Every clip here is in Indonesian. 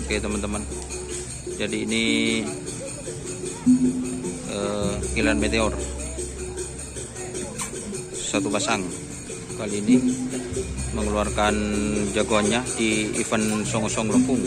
Oke teman-teman, jadi ini kilat meteor satu pasang. Kali ini mengeluarkan jagoannya di event Song-Song Lempung.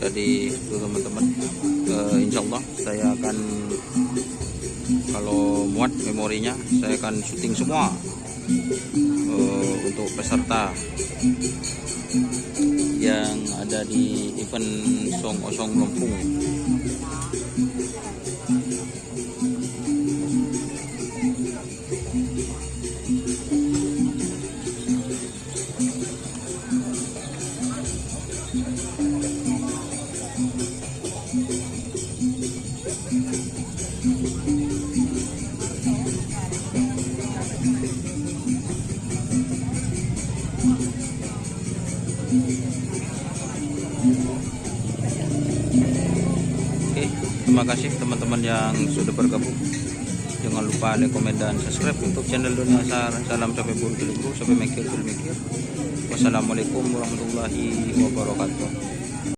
Jadi itu teman-teman, insya Allah saya akan, kalau muat memorinya, saya akan syuting semua untuk peserta yang ada di event Song-Song Lempung. Oke, terima kasih teman-teman yang sudah bergabung. Jangan lupa like, komen, dan subscribe untuk channel Dunia Asar. Salam sampai buru sampai mikir. Wassalamualaikum warahmatullahi wabarakatuh.